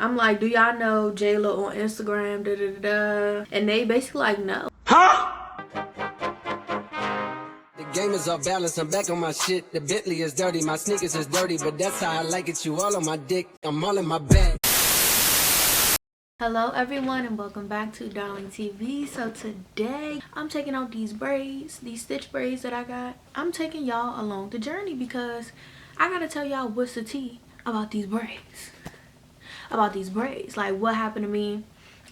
I'm like, do y'all know J-Lo on Instagram, da da da da, and they basically like, no. The game is off balance, I'm back on my shit. The Bentley is dirty, my sneakers is dirty, but that's how I like it. You all on my dick, I'm all in my bag. Hello everyone and welcome back to Darling TV. So today I'm taking out these braids, these stitch braids that I got. I'm taking y'all along the journey because I gotta tell y'all what's the tea about these braids. Like what happened to me.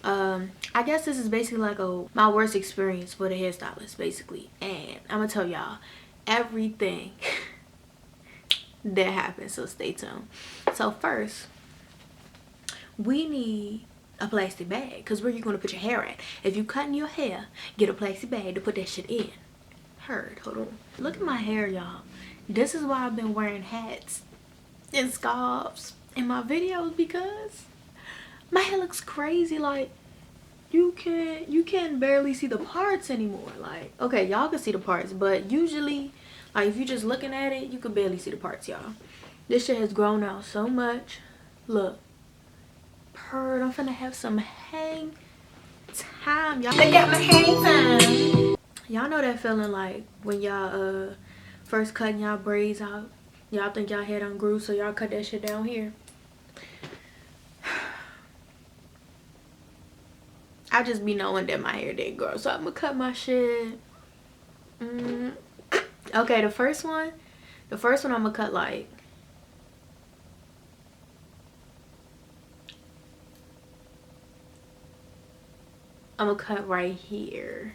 I guess this is basically like my worst experience with a hairstylist basically, and I'm gonna tell y'all everything that happened, so stay tuned. So first we need a plastic bag, because where you gonna put your hair at? If you cutting your hair, get a plastic bag to put that shit in. Heard. Hold on, look at my hair, y'all. This is why I've been wearing hats and scarves in my videos, because my hair looks crazy. Like you can't barely see the parts anymore. Like, okay, y'all can see the parts, but usually like if you're just looking at it, you can barely see the parts, y'all. This shit has grown out so much. Look, purred. I'm finna have some hang time, y'all. I got my hang time. Y'all know that feeling like when y'all first cutting y'all braids out, y'all think y'all hair done grew, so y'all cut that shit down here. I just be knowing that my hair didn't grow, so I'm gonna cut my shit. Okay, the first one I'm gonna cut like I'm gonna cut right here.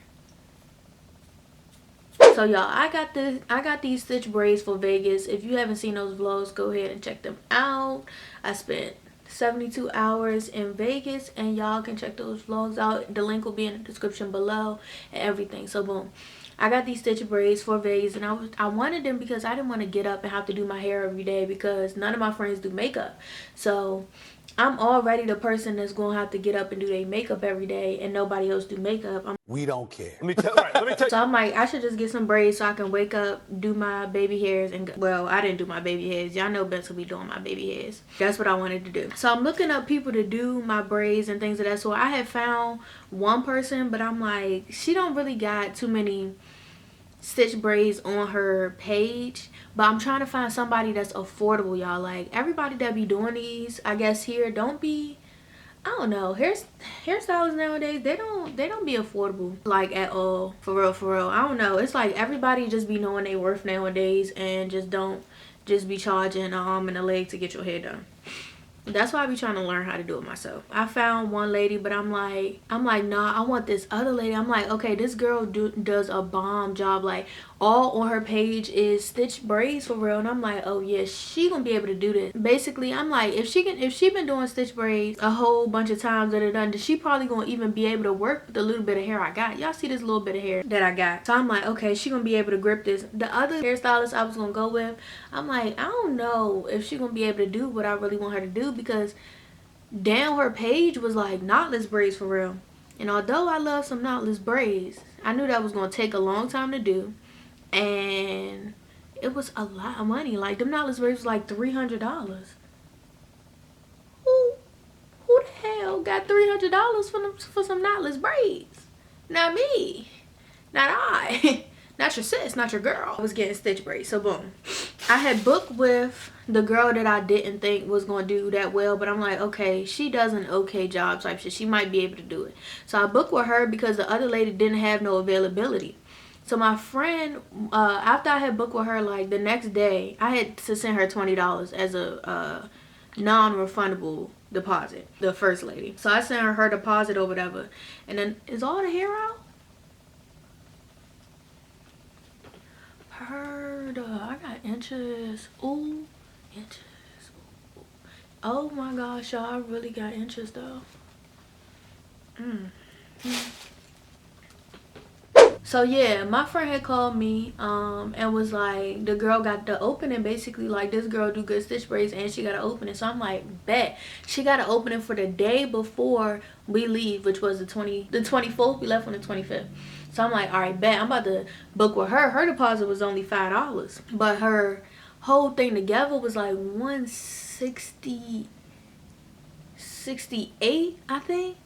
So y'all, I got these stitch braids for Vegas. If you haven't seen those vlogs, go ahead and check them out. I spent 72 hours in Vegas, and y'all can check those vlogs out. The link will be in the description below and everything. So boom, I got these stitch braids for Vegas, and I wanted them because I didn't want to get up and have to do my hair every day, because none of my friends do makeup. So I'm already the person that's gonna have to get up and do their makeup every day, and nobody else do makeup. We don't care. Let me tell So I'm like, I should just get some braids so I can wake up, do my baby hairs, and go. Well, I didn't do my baby hairs. Y'all know Bess will be doing my baby hairs. That's what I wanted to do. So I'm looking up people to do my braids and things of that sort. I had found one person, but I'm like, she don't really got too many stitch braids on her page, but I'm trying to find somebody that's affordable, y'all. Like, everybody that be doing these, I guess here, don't be, I don't know, hairstylists nowadays, they don't be affordable like at all, for real. I don't know, it's like everybody just be knowing they worth nowadays and just don't just be charging an arm and a leg to get your hair done. That's why I be trying to learn how to do it myself. I found one lady, but I'm like, nah, I want this other lady. I'm like, okay, this girl does a bomb job. Like, all on her page is stitch braids for real. And I'm like, oh yeah, she gonna be able to do this. Basically, I'm like, if she been doing stitch braids a whole bunch of times that are done, she probably gonna even be able to work with the little bit of hair I got. Y'all see this little bit of hair that I got. So I'm like, okay, she gonna be able to grip this. The other hairstylist I was gonna go with, I'm like, I don't know if she gonna be able to do what I really want her to do, because down her page was like knotless braids for real. And although I love some knotless braids, I knew that was gonna take a long time to do, and it was a lot of money. Like, them knotless braids was like $300. Who the hell got $300 for some knotless braids? Not me, not I. Not your sis, not your girl. I was getting stitch braids. So boom, I had booked with the girl that I didn't think was gonna do that well, but I'm like, okay, she does an okay job type shit, she might be able to do it. So I booked with her because the other lady didn't have no availability. So my friend, after I had booked with her, like the next day, I had to send her $20 as a non-refundable deposit, the first lady. So I sent her deposit or whatever, and then, is all the hair out? Heard, I got inches. Ooh, inches. Ooh. Oh my gosh, y'all, I really got inches though. So yeah, my friend had called me and was like, the girl got the opening, basically like, this girl do good stitch braids and she got an opening. So I'm like, bet. She got an opening for the day before we leave, which was the 24th. We left on the 25th. So I'm like, all right, bet. I'm about to book with her. Her deposit was only $5, but her whole thing together was like $160 168, I think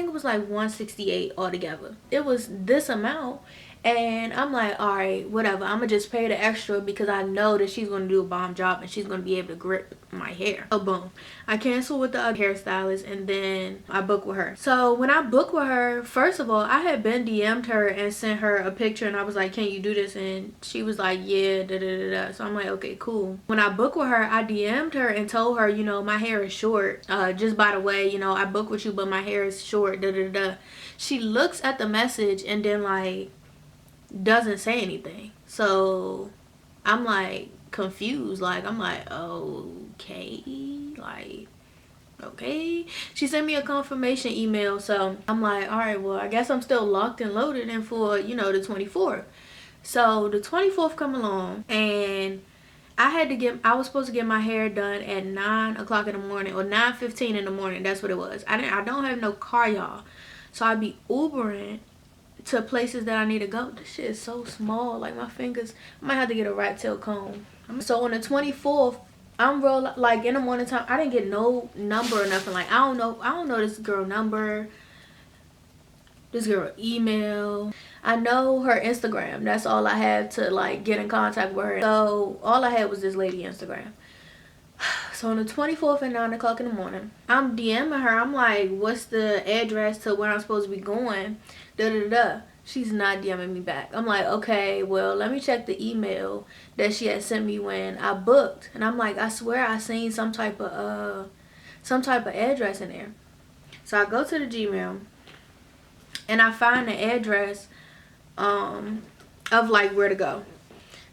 it was like 168 altogether. It was this amount. And I'm like, all right, whatever, I'm gonna just pay the extra because I know that she's gonna do a bomb job and she's gonna be able to grip my hair. So boom, I cancel with the other hairstylist and then I book with her. So when I book with her, first of all, I had been DM'd her and sent her a picture and I was like, can you do this? And she was like, yeah, da da da da. So I'm like, okay, cool. When I book with her, I DM'd her and told her, you know, my hair is short, just by the way, you know, I book with you but my hair is short, da da da. She looks at the message and then like doesn't say anything. So I'm like confused, like I'm like, okay, like okay. She sent me a confirmation email, so I'm like, all right, well, I guess I'm still locked and loaded in for, you know, the 24th. So the 24th come along and I was supposed to get my hair done at 9 o'clock in the morning or 9:15 in the morning. That's what it was. I don't have no car, y'all, so I'd be Ubering to places that I need to go. This shit is so small, like my fingers, I might have to get a rat tail comb. So on the 24th, I'm real, like in the morning time, I didn't get no number or nothing. Like I don't know this girl number, this girl email. I know her Instagram. That's all I had to like get in contact with her. So all I had was this lady Instagram. So on the 24th at 9 o'clock in the morning, I'm DMing her. I'm like, what's the address to where I'm supposed to be going? Da da da. She's not DMing me back. I'm like, okay, well, let me check the email that she had sent me when I booked. And I'm like, I swear I seen some type of address in there. So I go to the Gmail and I find the address of like where to go.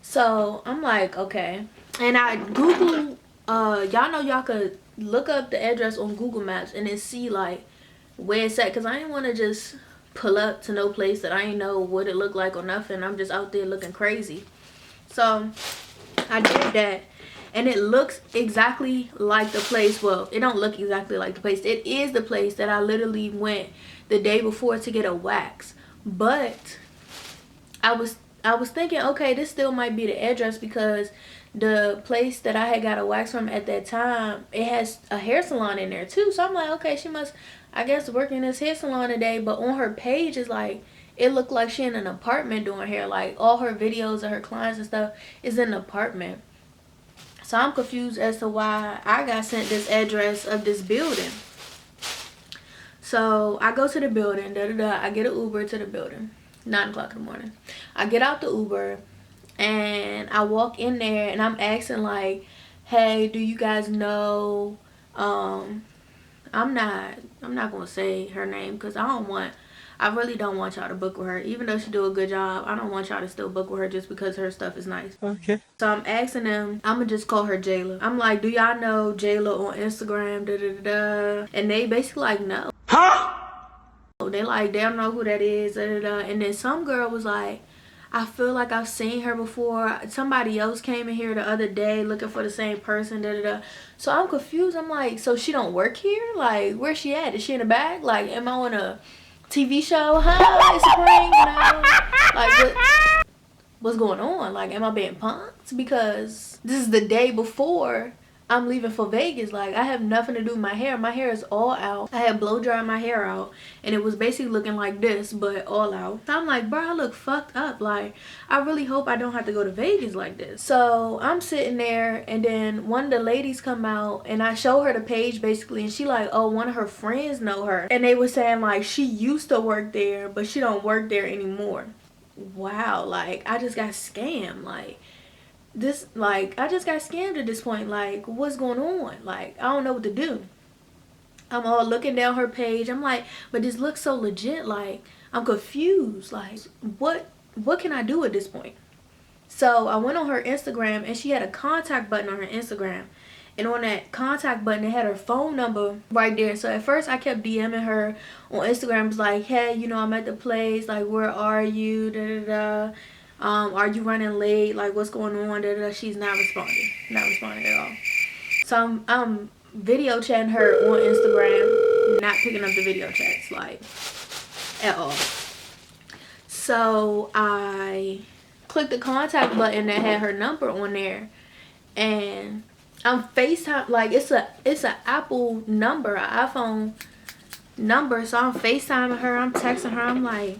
So I'm like, okay. And I Google, y'all know y'all could look up the address on Google Maps and then see like where it's at, because I didn't want to just pull up to no place that I ain't know what it looked like or nothing. I'm just out there looking crazy. So I did that and it looks exactly like the place. Well, it don't look exactly like the place. It is the place that I literally went the day before to get a wax. But I was thinking, okay, this still might be the address because the place that I had got a wax from at that time, it has a hair salon in there too. So I'm like, okay, she must, I guess, work in this hair salon today. But on her page is like, it looked like she in an apartment doing hair. Like all her videos of her clients and stuff is in an apartment. So I'm confused as to why I got sent this address of this building. So I go to the building, I get an Uber to the building, 9 o'clock in the morning. I get out the Uber and I walk in there and I'm asking like, hey, do you guys know, I'm not gonna say her name because I really don't want y'all to book with her. Even though she do a good job, I don't want y'all to still book with her just because her stuff is nice. Okay. So I'm asking them, I'm gonna just call her Jayla. I'm like, do y'all know Jayla on Instagram, da da da da? And they basically like, no. Huh? They like, they don't know who that is, da da da. And then some girl was like, I feel like I've seen her before. Somebody else came in here the other day looking for the same person, da da da. So I'm confused. I'm like, so she don't work here? Like, where's she at? Is she in the bag? Like, am I on a TV show? Hi, spring, you know? Like, what's going on? Like, am I being punked? Because this is the day before I'm leaving for Vegas. Like, I have nothing to do with my hair. My hair is all out. I had blow dried my hair out and it was basically looking like this, but all out. So I'm like, bro, I look fucked up. Like, I really hope I don't have to go to Vegas like this. So I'm sitting there and then one of the ladies come out and I show her the page basically and she like, oh, one of her friends know her. And they were saying like she used to work there, but she don't work there anymore. Wow, like I just got scammed. Like, this, like, I just got scammed at this point. Like, what's going on? Like, I don't know what to do. I'm all looking down her page. I'm like, but this looks so legit. Like, I'm confused. Like, what can I do at this point? So I went on her Instagram and she had a contact button on her Instagram. And on that contact button, it had her phone number right there. So at first I kept DMing her on Instagram. It was like, hey, you know, I'm at the place. Like, where are you? Da da da. Are you running late? Like, what's going on? Da, da, da. She's not responding at all. So I'm video chatting her on Instagram, not picking up the video chats, like, at all. So I clicked the contact button that had her number on there and I'm FaceTime, like it's a Apple number, an iPhone number. So I'm FaceTiming her, I'm texting her, I'm like,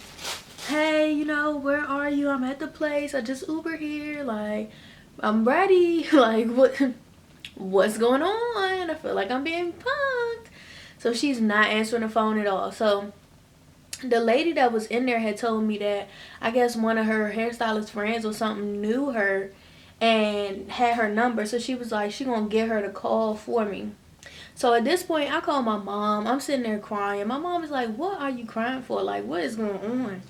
hey, you know, where are you? I'm at the place. I just Uber here. Like, I'm ready. Like, what's going on? I feel like I'm being punked. So she's not answering the phone at all. So the lady that was in there had told me that I guess one of her hairstylist friends or something knew her and had her number. So she was like, she gonna get her to call for me. So at this point, I called my mom. I'm sitting there crying. My mom is like, what are you crying for? Like, what is going on?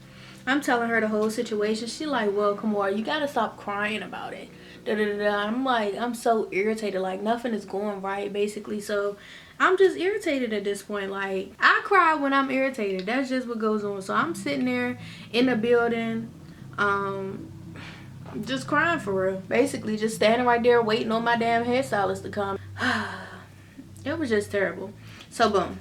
I'm telling her the whole situation. She like, well, Kamora, you gotta stop crying about it. Da, da, da, da. I'm like, I'm so irritated. Like, nothing is going right, basically. So I'm just irritated at this point. Like, I cry when I'm irritated. That's just what goes on. So I'm sitting there in the building, just crying for real. Basically, just standing right there waiting on my damn hairstylist to come. It was just terrible. So boom,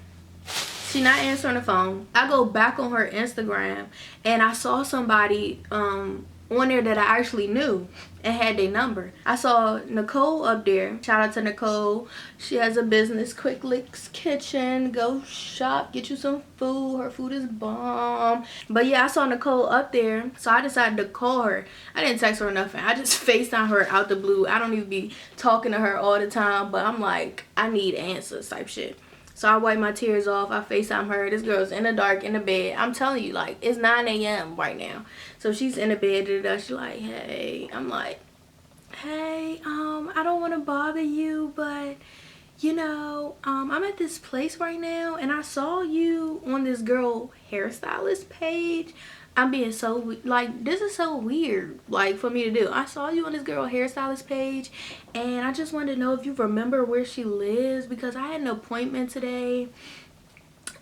she not answering the phone. I go back on her Instagram and I saw somebody on there that I actually knew and had their number. I saw Nicole up there. Shout out to Nicole. She has a business, Quick Licks Kitchen. Go shop, get you some food. Her food is bomb. But yeah, I saw Nicole up there, so I decided to call her. I didn't text her or nothing. I just FaceTime her out the blue. I don't even be talking to her all the time, but I'm like, I need answers type shit. So I wipe my tears off. I FaceTime her. This girl's in the dark in the bed. I'm telling you, like, it's 9 a.m. right now. So she's in the bed. She's like, hey. I'm like, hey, I don't want to bother you, but, you know, I'm at this place right now, and I saw you on this girl hairstylist page. I'm being so, like, this is so weird, like, for me to do. I saw you on this girl hairstylist page, and I just wanted to know if you remember where she lives, because I had an appointment today,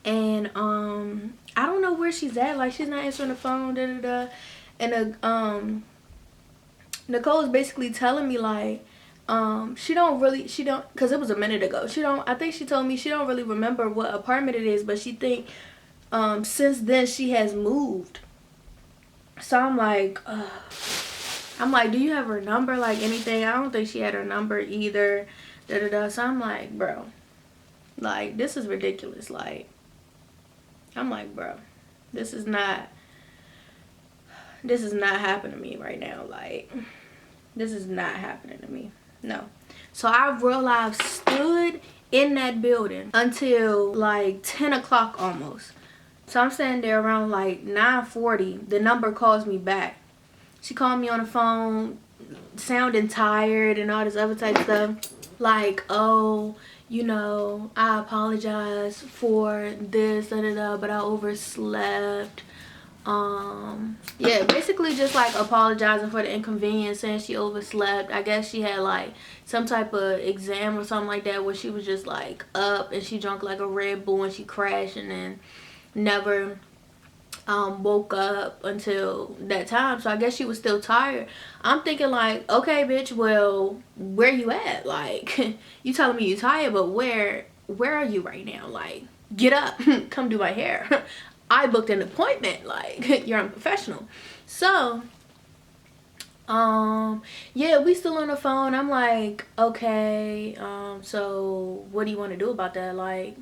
and, I don't know where she's at. Like, she's not answering the phone, da, da, da. And, Nicole's basically telling me, like, she don't, because it was a minute ago. I think she told me she don't really remember what apartment it is, but she think, since then she has moved. So I'm like, do you have her number, like anything? I don't think she had her number either. Da da da. So I'm like, bro, like, this is ridiculous. Like, I'm like, bro, this is not happening to me right now. Like, this is not happening to me. No. So I realized stood in that building until like 10 o'clock almost. So I'm standing there around like 9:40. The number calls me back. She called me on the phone, sounding tired and all this other type of stuff. Like, oh, you know, I apologize for this, da da da, but I overslept. Yeah, basically just like apologizing for the inconvenience, saying she overslept. I guess she had like some type of exam or something like that where she was just like up and she drank like a Red Bull and she crashed and then never woke up until that time. So I guess she was still tired. I'm thinking like, okay bitch, well, where you at? Like, you telling me you tired, but where are you right now? Like, get up, come do my hair. I booked an appointment. Like, you're unprofessional. So yeah, we still on the phone. I'm like, okay, so what do you want to do about that? Like,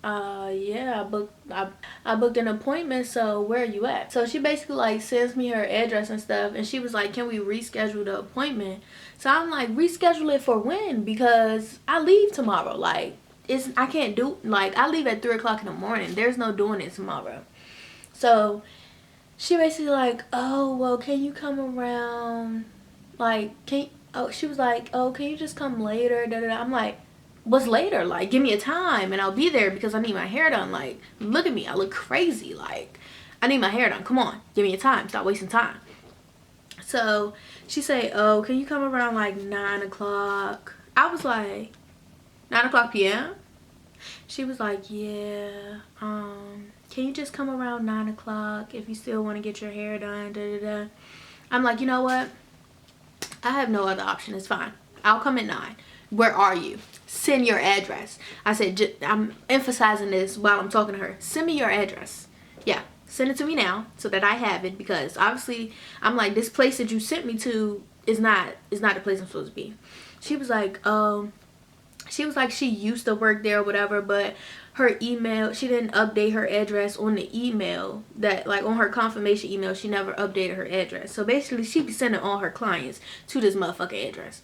yeah, I booked an appointment, so where are you at? So she basically like sends me her address and stuff, and she was like, can we reschedule the appointment? So I'm like, reschedule it for when? Because I leave tomorrow. Like, I can't do, like, I leave at 3 o'clock in the morning. There's no doing it tomorrow. So she basically like, oh, well, can you come around, like, she was like, oh, can you just come later, da, da, da. I'm like, what's later? Like, give me a time and I'll be there because I need my hair done. Like, look at me, I look crazy. Like, I need my hair done. Come on, give me a time, stop wasting time. So she said, oh, can you come around like 9 o'clock? I was like, 9 o'clock p.m.? She was like, yeah, can you just come around 9 o'clock if you still want to get your hair done, da, da, da. I'm like, you know what, I have no other option. It's fine, I'll come at 9. Where are you? Send your address. I said, I'm emphasizing this while I'm talking to her. Send me your address. Yeah, send it to me now so that I have it, because obviously I'm like, this place that you sent me to is not the place I'm supposed to be. She was like, She was like she used to work there or whatever, but her email, she didn't update her address on the email, that like on her confirmation email, she never updated her address. So basically she be sending all her clients to this motherfucking address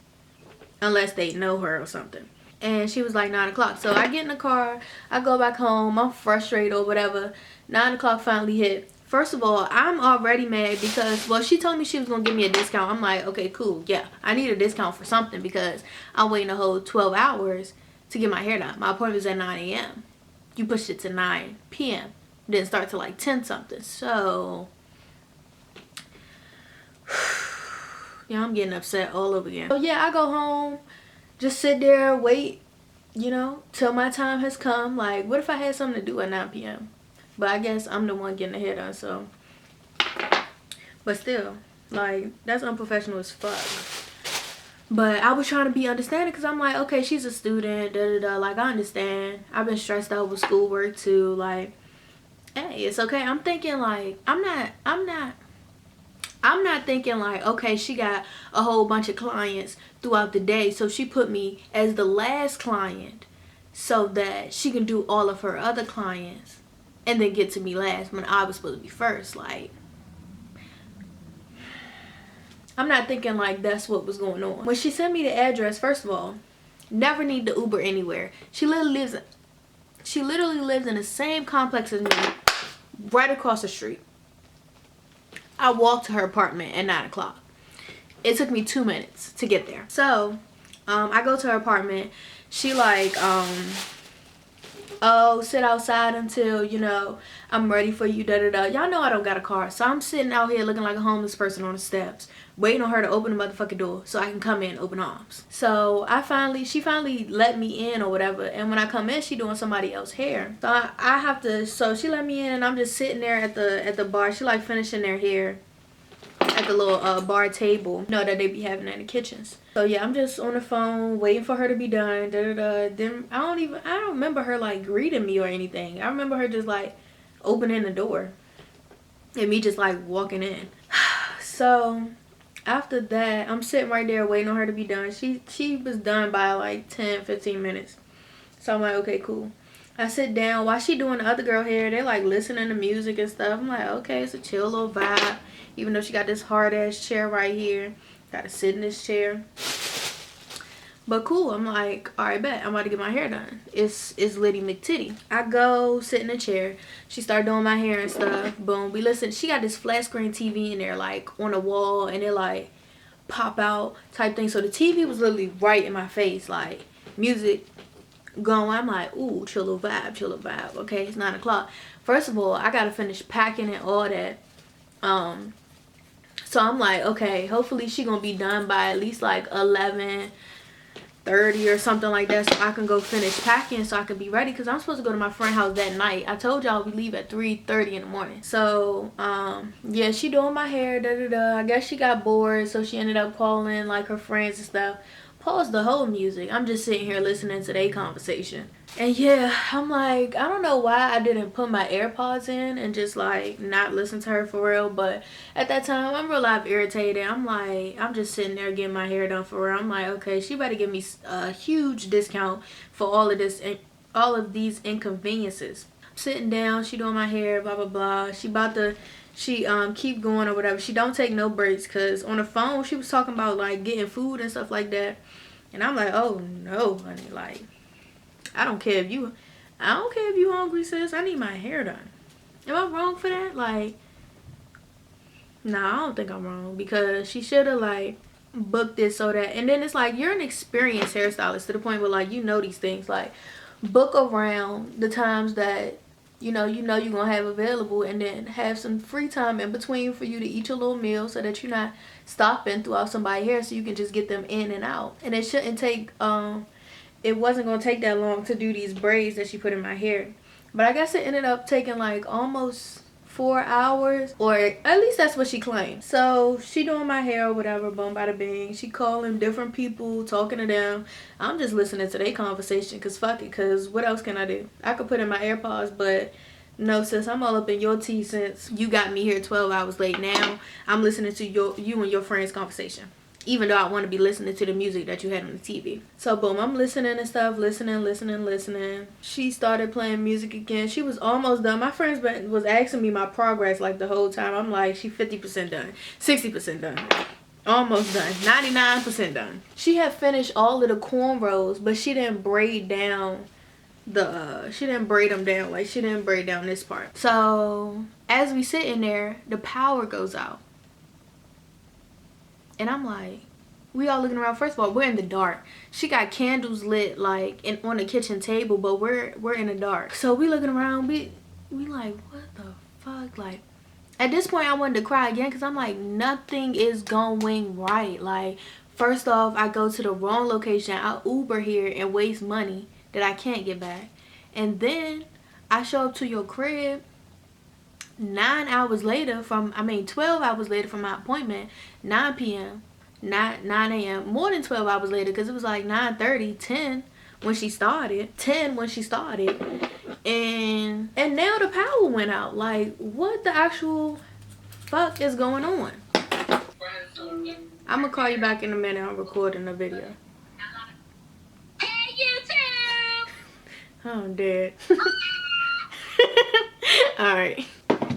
unless they know her or something. And she was like 9 o'clock. So I get in the car, I go back home, I'm frustrated or whatever. 9 o'clock finally hit. First of all, I'm already mad because, well, she told me she was going to give me a discount. I'm like, okay, cool. Yeah, I need a discount for something because I'm waiting a whole 12 hours to get my hair done. My appointment was at 9 a.m. You pushed it to 9 p.m. Didn't start till like 10 something. So, yeah, I'm getting upset all over again. So, yeah, I go home, just sit there, wait, you know, till my time has come. Like, what if I had something to do at 9 p.m.? But I guess I'm the one getting the hair done, so. But still, like, that's unprofessional as fuck. But I was trying to be understanding because I'm like, okay, she's a student, da-da-da. Like, I understand. I've been stressed out with schoolwork, too. Like, hey, it's okay. I'm thinking, like, I'm not thinking, like, okay, she got a whole bunch of clients throughout the day, so she put me as the last client so that she can do all of her other clients and then get to me last when I was supposed to be first. Like, I'm not thinking like that's what was going on. When she sent me the address, first of all, never need to Uber anywhere. She literally lives in the same complex as me, right across the street. I walked to her apartment at 9 o'clock. It took me 2 minutes to get there. So, I go to her apartment. She like, oh, sit outside until, you know, I'm ready for you, da-da-da. Y'all know I don't got a car, so I'm sitting out here looking like a homeless person on the steps, waiting on her to open the motherfucking door so I can come in open arms. So she finally let me in or whatever, and when I come in, she doing somebody else's hair. So I have to, so she let me in, and I'm just sitting there at the bar. She like finishing their hair at the little bar table, you know, that they be having in the kitchens. So yeah, I'm just on the phone waiting for her to be done, da-da-da. Then I don't remember her like greeting me or anything. I remember her just like opening the door and me just like walking in. So after that, I'm sitting right there waiting on her to be done. She was done by like 10-15 minutes. So I'm like, okay, cool. I sit down while she doing the other girl hair. They're like listening to music and stuff. I'm like, okay, it's a chill little vibe. Even though she got this hard ass chair right here, gotta sit in this chair. But cool, I'm like, all right, bet I'm about to get my hair done. It's Liddy McTitty. I go sit in the chair. She started doing my hair and stuff. Boom, we listen. She got this flat screen TV in there, like on the wall, and it like pop out type thing. So the TV was literally right in my face, like music going. I'm like, ooh, chill little vibe. Okay, it's 9 o'clock. First of all, I gotta finish packing and all that. So I'm like, okay, hopefully she gonna be done by at least like 11:30 or something like that, so I can go finish packing so I can be ready, because I'm supposed to go to my friend's house that night. I told y'all we leave at 3:30 in the morning. So yeah, she doing my hair, da-da-da. I guess she got bored, so she ended up calling like her friends and stuff. Pause the whole music. I'm just sitting here listening to their conversation. And yeah, I'm like, I don't know why I didn't put my AirPods in and just like not listen to her for real. But at that time, I'm real life irritated. I'm like, I'm just sitting there getting my hair done for real. I'm like, okay, she better give me a huge discount for all of this and all of these inconveniences. I'm sitting down, she doing my hair, blah blah blah. She keep going or whatever. She don't take no breaks, because on the phone she was talking about like getting food and stuff like that. And I'm like, oh no, honey, like I don't care if you hungry, sis. I need my hair done. Am I wrong for that? Like, nah, I don't think I'm wrong, because she should have like booked this so that, and then it's like, you're an experienced hairstylist to the point where like you know these things, like book around the times that you know you're gonna have available, and then have some free time in between for you to eat your little meal so that you're not stopping throughout somebody's hair, so you can just get them in and out. And it shouldn't take it wasn't gonna take that long to do these braids that she put in my hair, but I guess it ended up taking like almost 4 hours, or at least that's what she claimed. So she doing my hair or whatever, boom bada bing. She calling different people, talking to them. I'm just listening to their conversation, because fuck it, because what else can I do? I could put in my AirPods, but no, sis, I'm all up in your tea since you got me here 12 hours late. Now I'm listening to you and your friend's conversation. even though I want to be listening to the music that you had on the TV. So boom, I'm listening and stuff, listening. She started playing music again. She was almost done. My friends was asking me my progress like the whole time. I'm like, she 50% done, 60% done, almost done, 99% done. She had finished all of the cornrows, but she didn't braid down she didn't braid them down. Like, she didn't braid down this part. So as we sit in there, the power goes out. And I'm like, we all looking around. First of all, we're in the dark. She got candles lit like on the kitchen table, but we're in the dark. So we looking around. We like, what the fuck? Like, at this point, I wanted to cry again because I'm like, nothing is going right. Like, first off, I go to the wrong location. I Uber here and waste money that I can't get back. And then I show up to your crib 12 hours later from my appointment, 9 p.m., 9 a.m., more than 12 hours later, because it was like 9:30, 10 when she started, and now the power went out. Like, what the actual fuck is going on? I'm gonna call you back in a minute. I'm recording a video. Hey, YouTube! I'm dead. Alright.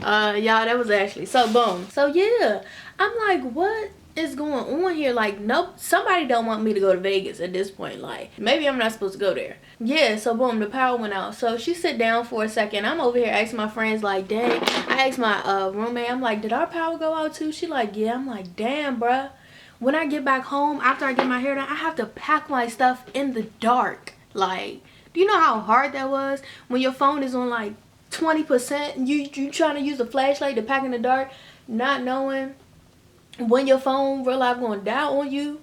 Y'all, that was Ashley. So boom. So yeah, I'm like, what is going on here? Like, nope, somebody don't want me to go to Vegas at this point. Like, maybe I'm not supposed to go there. Yeah, so boom, the power went out. So she sit down for a second. I'm over here asking my friends, like, dang. I asked my roommate, I'm like, did our power go out too? She like, yeah. I'm like, damn, bruh. When I get back home, after I get my hair done, I have to pack my stuff in the dark. Like, do you know how hard that was? When your phone is on like 20%, you trying to use a flashlight to pack in the dark, not knowing when your phone real life gonna die on you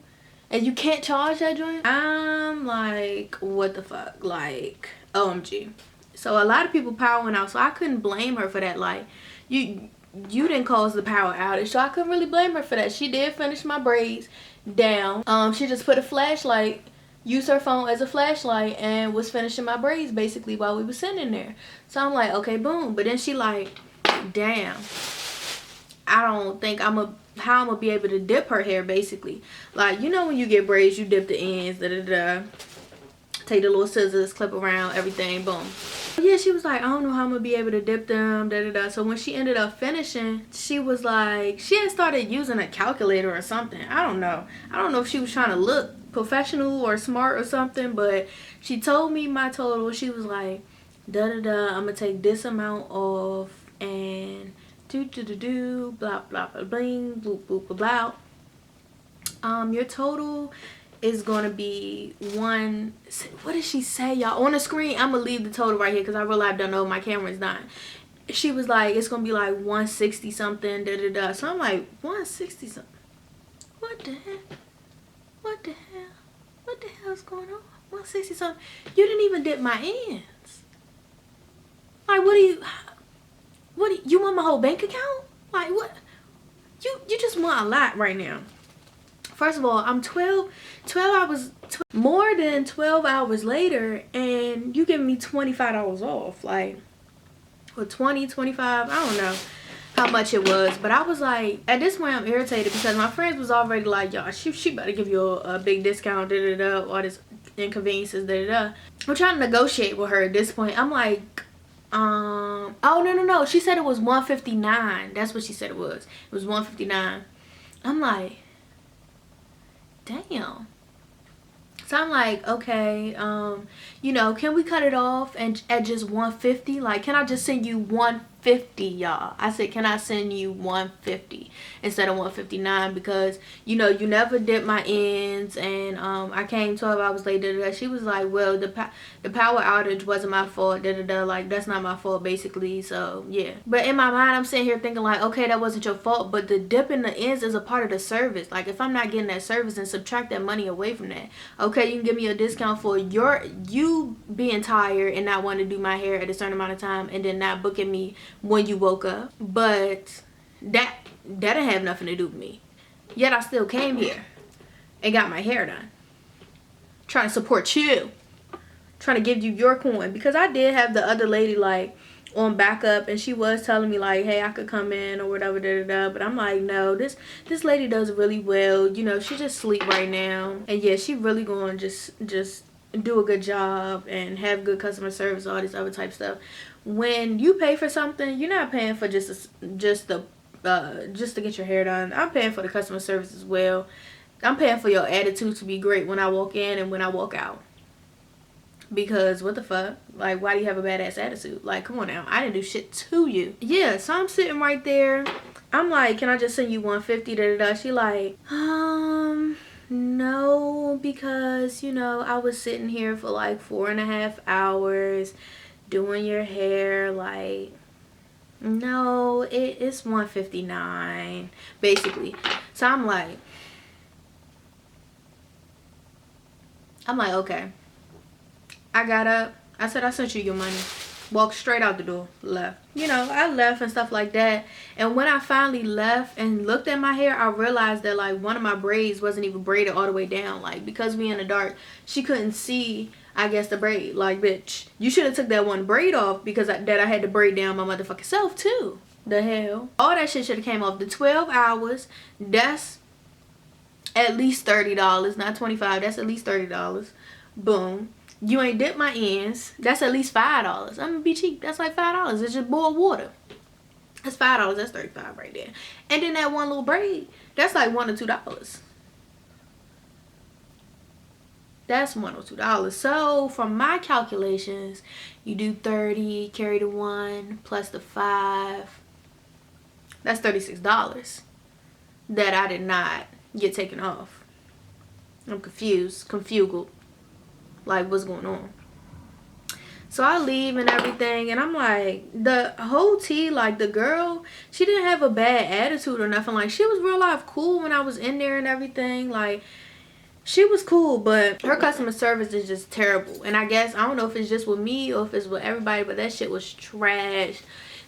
and you can't charge that joint. I'm like, what the fuck? Like, OMG. So a lot of people power went out, so I couldn't blame her for that. Like, you didn't cause the power outage, so I couldn't really blame her for that. She did finish my braids down. She just put a flashlight, used her phone as a flashlight, and was finishing my braids basically while we were sitting there. So I'm like, okay, boom. But then she like, damn, I don't think how I'm gonna be able to dip her hair basically. Like, you know when you get braids, you dip the ends, take the little scissors, clip around, everything, boom. Yeah, she was like, I don't know how I'm gonna be able to dip them, So when she ended up finishing, she was like, she had started using a calculator or something. I don't know if she was trying to look professional or smart or something, but she told me my total. She was like, I'm gonna take this amount off and blah blah blah bling boop boop blah blah. Your total is gonna be one. What did she say, y'all? On the screen, I'm gonna leave the total right here because I realize I don't know, my camera's not. She was like, it's gonna be like 160 something, So I'm like, 160 something. What the hell's going on? 160 something. You didn't even dip my ends. Like, what do you want my whole bank account? Like, what? You just want a lot right now. First of all, I'm 12 hours, more than 12 hours later, and you giving me $25 off. Like, or 20, 25, I don't know how much it was. But I was like, at this point, I'm irritated because my friends was already like, y'all, she better give you a big discount, all this inconveniences, I'm trying to negotiate with her at this point. I'm like, oh, no. She said it was $159. That's what she said it was. It was $159. I'm like, damn. So I'm like, okay, you know, can we cut it off and at just $150? Like, can I just send you $150, y'all? I said, can I send you $150 instead of $159? Because, you know, you never did my ends, and I came 12 hours later. She was like, well, the power outage wasn't my fault. Like, that's not my fault, basically. So yeah. But in my mind, I'm sitting here thinking like, okay, that wasn't your fault, but the dip in the ends is a part of the service. Like, if I'm not getting that service, then subtract that money away from that. Okay, you can give me a discount for you being tired and not wanting to do my hair at a certain amount of time, and then not booking me when you woke up. But that didn't have nothing to do with me. Yet I still came here and got my hair done, trying to support you, trying to give you your coin. Because I did have the other lady like, on backup, and she was telling me like, hey, I could come in or whatever, but I'm like, no, this lady does really well, you know. She just sleep right now, and yeah, she really gonna just do a good job and have good customer service, all this other type stuff. When you pay for something, you're not paying for just to get your hair done. I'm paying for the customer service as well. I'm paying for your attitude to be great when I walk in and when I walk out. Because what the fuck? Like, why do you have a badass attitude? Like, come on now. I didn't do shit to you. Yeah, so I'm sitting right there. I'm like, can I just send you 150? She like, no, because, you know, I was sitting here for like 4.5 hours doing your hair. Like, no, it's 159 basically. So I'm like, okay. I got up. I said, I sent you your money. Walked straight out the door. Left. You know, I left and stuff like that. And when I finally left and looked at my hair, I realized that like one of my braids wasn't even braided all the way down. Like, because we in the dark, she couldn't see, I guess, the braid. Like, bitch, you should have took that one braid off, because that I had to braid down my motherfucking self too. The hell. All that shit should have came off. The 12 hours, that's at least $30. Not $25. That's at least $30. Boom. You ain't dipped my ends. That's at least $5. I'm gonna be cheap. That's like $5. It's just boiled water. That's $5. That's $35 right there. And then that one little braid, that's like $1 or $2. That's $1 or $2. So from my calculations, you do 30, carry the 1 plus the 5. That's $36 that I did not get taken off. I'm confused, like, what's going on? So I leave and everything, and I'm like, the whole tea, like, the girl, she didn't have a bad attitude or nothing. Like, she was real life cool when I was in there and everything. Like, she was cool, but her customer service is just terrible. And I guess, I don't know if it's just with me or if it's with everybody, but that shit was trash.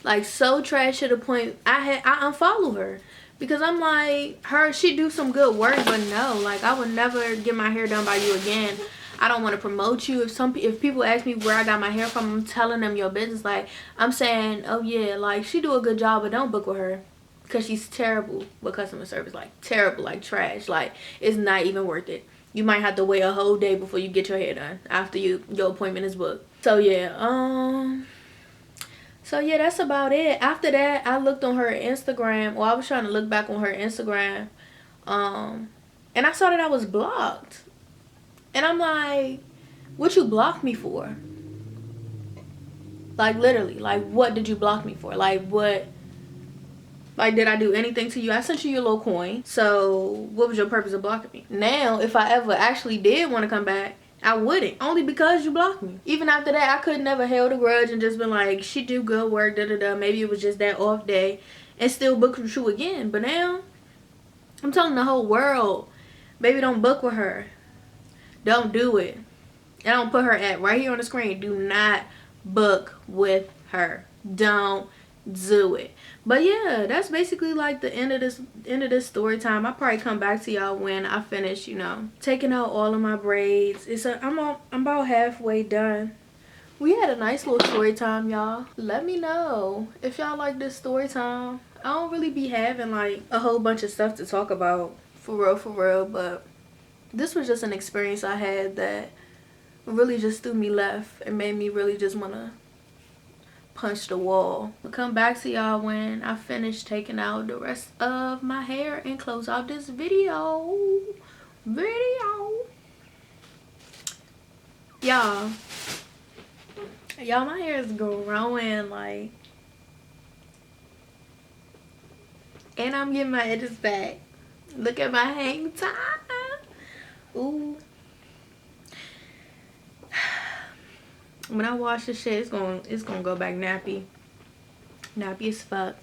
Like, so trash to the point I unfollowed her. Because I'm like, she do some good work, but no, like, I would never get my hair done by you again. I don't want to promote you. If people ask me where I got my hair from, I'm telling them your business. Like, I'm saying, oh yeah, like, she do a good job, but don't book with her, because she's terrible with customer service. Like, terrible, like trash. Like, it's not even worth it. You might have to wait a whole day before you get your hair done after your appointment is booked. So yeah, that's about it. After that, I looked on her Instagram, or I was trying to look back on her Instagram, and I saw that I was blocked. And I'm like, what you blocked me for? Like, literally, like, what did you block me for? Like, what? Like, did I do anything to you? I sent you your little coin. So, what was your purpose of blocking me? Now, if I ever actually did want to come back, I wouldn't. Only because you blocked me. Even after that, I could never held a grudge and just been like, she do good work, Maybe it was just that off day, and still book with you again. But now, I'm telling the whole world, baby, don't book with her. Don't do it. And I'll put her at right here on the screen. Do not book with her. Don't do it. But yeah, that's basically like the end of this story time. I'll probably come back to y'all when I finish, you know, taking out all of my braids. I'm about halfway done. We had a nice little story time, y'all. Let me know if y'all like this story time. I don't really be having like a whole bunch of stuff to talk about, for real, but this was just an experience I had that really just threw me left and made me really just want to punch the wall. I'll come back to y'all when I finish taking out the rest of my hair and close out this video. Y'all, my hair is growing, like, and I'm getting my edges back. Look at my hang time. Ooh. When I wash this shit, it's gonna go back nappy as fuck.